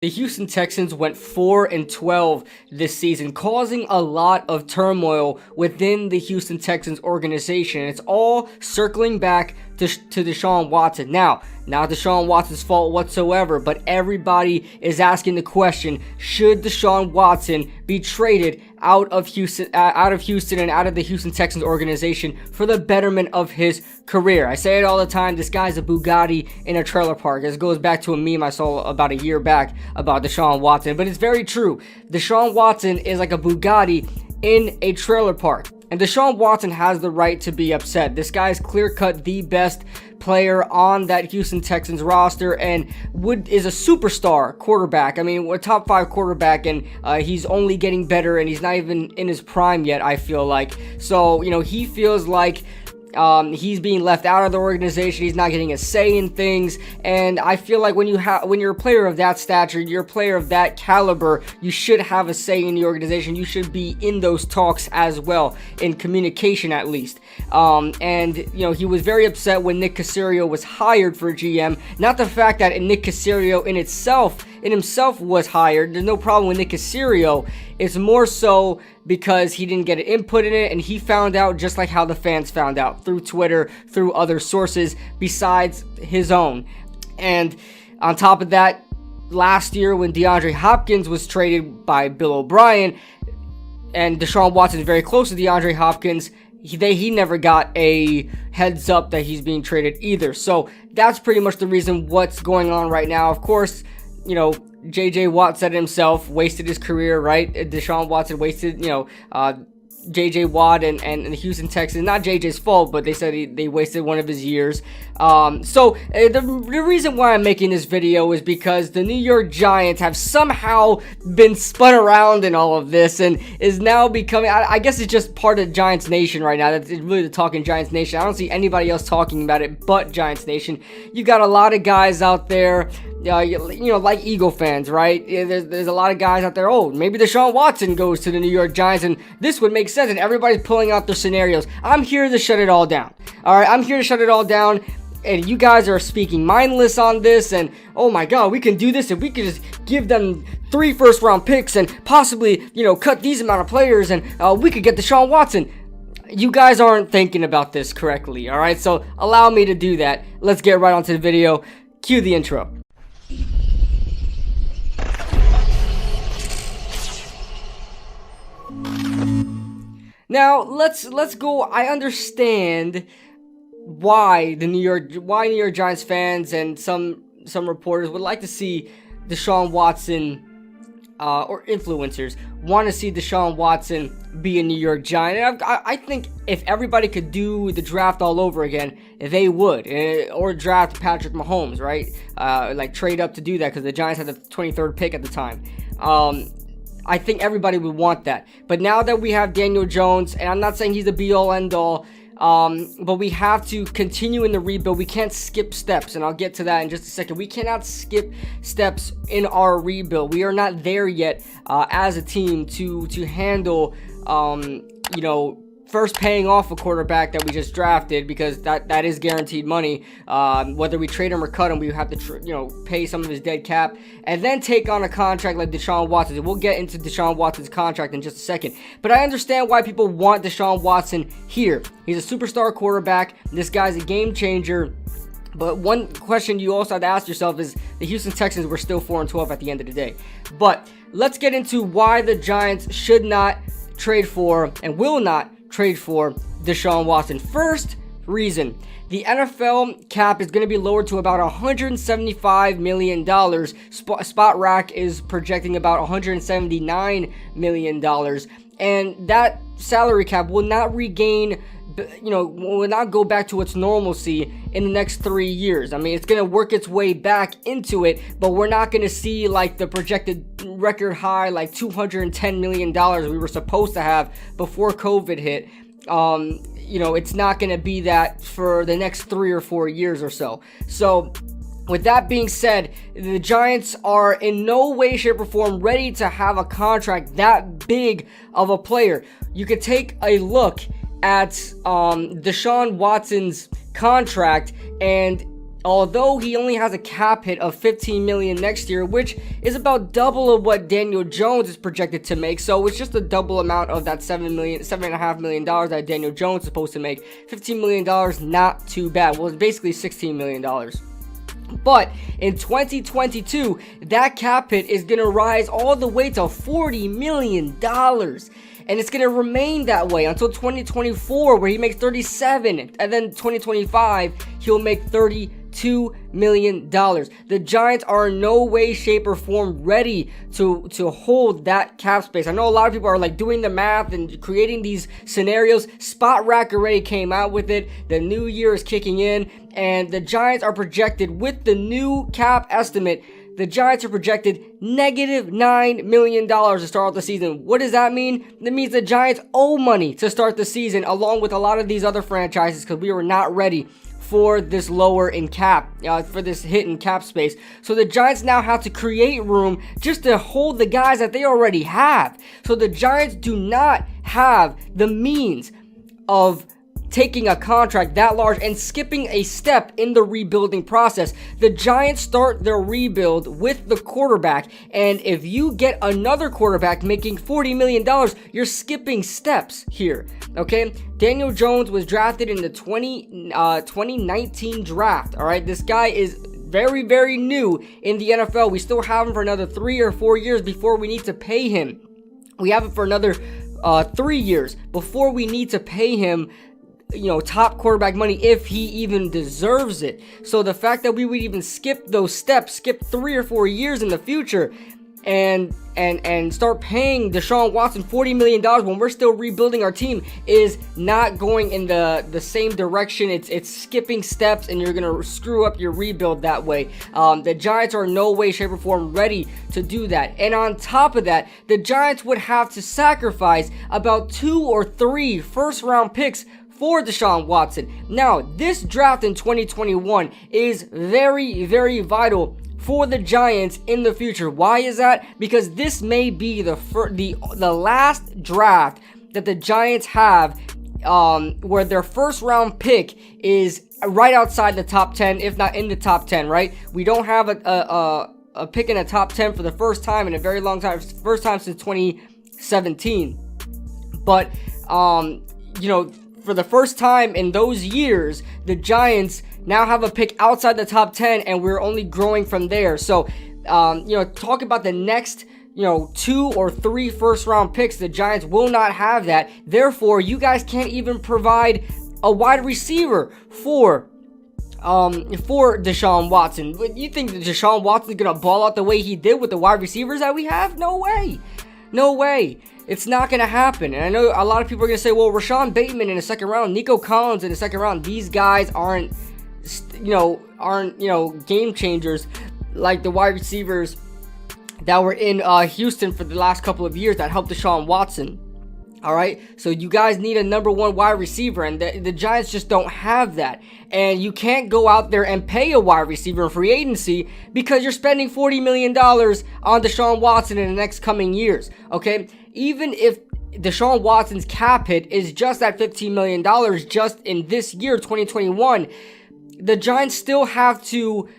The Houston Texans went 4-12 this season, causing a lot of turmoil within the Houston Texans organization. It's all circling back to Deshaun Watson. Now, not Deshaun Watson's fault whatsoever, but everybody is asking the question, should Deshaun Watson be traded out of Houston and out of the Houston Texans organization for the betterment of his career? I say it all the time, this guy's a Bugatti in a trailer park. This goes back to a meme I saw about a year back about Deshaun Watson, but it's very true. Deshaun Watson is like a Bugatti in a trailer park. And Deshaun Watson has the right to be upset. This guy is clear-cut the best player on that Houston Texans roster and is a superstar quarterback. I mean, a top 5 quarterback, and he's only getting better, and he's not even in his prime yet, I feel like. So, he feels like he's being left out of the organization. He's not getting a say in things, and I feel like when you're a player of that stature, you're a player of that caliber, you should have a say in the organization. You should be in those talks as well, in communication at least. And he was very upset when Nick Caserio was hired for GM. Not the fact that Nick Caserio in himself was hired. There's no problem with Nick Caserio. It's more so because he didn't get an input in it, and he found out just like how the fans found out, through Twitter, through other sources besides his own. And on top of that, last year when DeAndre Hopkins was traded by Bill O'Brien, and Deshaun Watson is very close to DeAndre Hopkins, he never got a heads up that he's being traded either. So that's pretty much the reason what's going on right now. Of course, J.J. Watt said it himself, wasted his career, right? Deshaun Watson wasted, J.J. Watt and the Houston Texans. Not J.J.'s fault, but they said they wasted one of his years. The reason why I'm making this video is because the New York Giants have somehow been spun around in all of this and is now becoming, I guess it's just part of Giants Nation right now. That's really the talking Giants Nation. I don't see anybody else talking about it but Giants Nation. You got a lot of guys out there, like Eagle fans, right? There's a lot of guys out there, maybe Deshaun Watson goes to the New York Giants, and this would make sense, and everybody's pulling out their scenarios. I'm here to shut it all down. Alright, I'm here to shut it all down, and you guys are speaking mindless on this, and oh my god, we can do this, and we can just give them 3 first-round picks, and possibly, cut these amount of players, and we could get Deshaun Watson. You guys aren't thinking about this correctly, alright? So, allow me to do that. Let's get right onto the video. Cue the intro. Now, let's go. I understand why New York Giants fans and some reporters would like to see Deshaun Watson, or influencers want to see Deshaun Watson be a New York Giant. And I think if everybody could do the draft all over again, they would, or draft Patrick Mahomes, right? Like trade up to do that because the Giants had the 23rd pick at the time. I think everybody would want that. But now that we have Daniel Jones, and I'm not saying he's the be-all, end-all, but we have to continue in the rebuild. We can't skip steps, and I'll get to that in just a second. We cannot skip steps in our rebuild. We are not there yet as a team to handle, first paying off a quarterback that we just drafted, because that is guaranteed money. Whether we trade him or cut him, we have to pay some of his dead cap, and then take on a contract like Deshaun Watson. And we'll get into Deshaun Watson's contract in just a second. But I understand why people want Deshaun Watson here. He's a superstar quarterback. This guy's a game changer. But one question you also have to ask yourself is, the Houston Texans were still 4-12 at the end of the day. But let's get into why the Giants should not trade for and will not trade for Deshaun Watson. First reason, the NFL cap is going to be lowered to about $175 million. Spot Rack is projecting about $179 million. And that salary cap will not regain, will not go back to its normalcy in the next 3 years. I mean, it's going to work its way back into it, but we're not going to see like the projected record high, like $210 million we were supposed to have before COVID hit. It's not going to be that for the next 3 or 4 years or so. So, with that being said, the Giants are in no way, shape, or form ready to have a contract that big of a player. You could take a look at Deshaun Watson's contract, and although he only has a cap hit of $15 million next year, which is about double of what Daniel Jones is projected to make. So it's just a double amount of that $7.5 million that Daniel Jones is supposed to make. $15 million, not too bad. Well, it's basically $16 million. But in 2022, that cap hit is going to rise all the way to $40 million. And it's going to remain that way until 2024, where he makes 37. And then 2025, he'll make $32 million. The Giants are in no way, shape, or form ready to hold that cap space. I know a lot of people are like doing the math and creating these scenarios. Spot Rack already came out with it. The new year is kicking in, and the Giants are projected with the new cap estimate. The Giants are projected negative $9 million to start the season. What does that mean? That means the Giants owe money to start the season, along with a lot of these other franchises, because we were not ready for this lower in cap, for this hit in cap space. So the Giants now have to create room just to hold the guys that they already have. So the Giants do not have the means of taking a contract that large and skipping a step in the rebuilding process. The Giants start their rebuild with the quarterback, and if you get another quarterback making $40 million, you're skipping steps here, okay? Daniel Jones was drafted in the 2019 draft, all right? This guy is very, very new in the NFL. We still have him for another 3 or 4 years before we need to pay him. We have him for another 3 years before we need to pay him top quarterback money, if he even deserves it. So the fact that we would even skip those steps, skip 3 or 4 years in the future, and start paying Deshaun Watson $40 million when we're still rebuilding our team is not going in the same direction. It's skipping steps, and you're gonna screw up your rebuild that way. The Giants are in no way, shape, or form ready to do that. And on top of that, the Giants would have to sacrifice about 2 or 3 first-round picks for Deshaun Watson. Now, this draft in 2021 is very, very vital for the Giants in the future. Why is that? Because this may be the last draft that the Giants have where their first round pick is right outside the top 10, if not in the top 10, right? We don't have a pick in the top 10 for the first time in a very long time, first time since 2017. But, for the first time in those years, the Giants now have a pick outside the top 10, and we're only growing from there. So, talk about the next, 2 or 3 first-round picks. The Giants will not have that. Therefore, you guys can't even provide a wide receiver for Deshaun Watson. You think that Deshaun Watson is going to ball out the way he did with the wide receivers that we have? No way. No way. It's not going to happen. And I know a lot of people are going to say, well, Rashad Bateman in the second round, Nico Collins in the second round, these guys aren't game changers like the wide receivers that were in Houston for the last couple of years that helped Deshaun Watson. All right, so you guys need a number 1 wide receiver, and the Giants just don't have that. And you can't go out there and pay a wide receiver in free agency because you're spending $40 million on Deshaun Watson in the next coming years, okay? Even if Deshaun Watson's cap hit is just at $15 million just in this year, 2021, the Giants still have to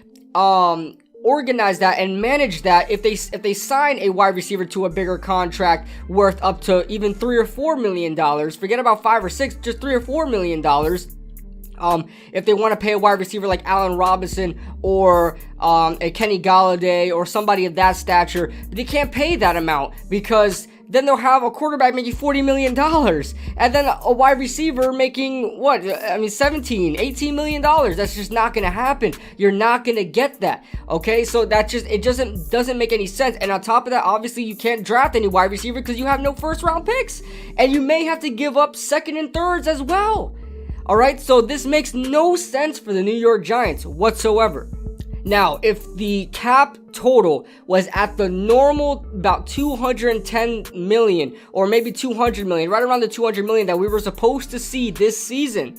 organize that and manage that if they sign a wide receiver to a bigger contract worth up to even $3 or $4 million. Forget about 5 or 6, just $3 or $4 million. If they want to pay a wide receiver like Allen Robinson or a Kenny Galladay or somebody of that stature, they can't pay that amount because then they'll have a quarterback making $40 million and then a wide receiver making $17-18 million. That's just not going to happen. You're not going to get that. Okay, so it doesn't make any sense. And on top of that, obviously you can't draft any wide receiver because you have no first round picks, and you may have to give up second and thirds as well. All right, so this makes no sense for the New York Giants whatsoever. Now, if the cap total was at the normal about 210 million or maybe 200 million, right around the 200 million that we were supposed to see this season,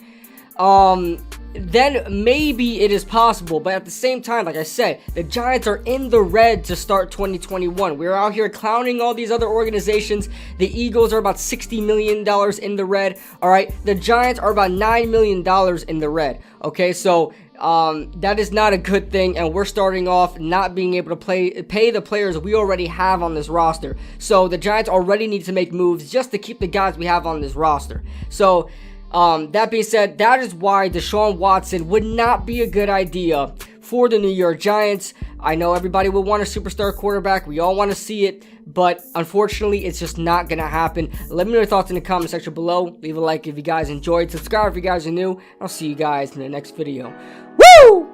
then maybe it is possible. But at the same time, like I said, the Giants are in the red to start 2021. We're out here clowning all these other organizations. The Eagles are about $60 million in the red. All right, the Giants are about $9 million in the red. Okay, so that is not a good thing, and we're starting off not being able to pay the players we already have on this roster. So the Giants already need to make moves just to keep the guys we have on this roster. So that being said, that is why Deshaun Watson would not be a good idea for the New York Giants. I know everybody would want a superstar quarterback. We all want to see it, but unfortunately, it's just not going to happen. Let me know your thoughts in the comment section below. Leave a like if you guys enjoyed. Subscribe if you guys are new. I'll see you guys in the next video. Woo!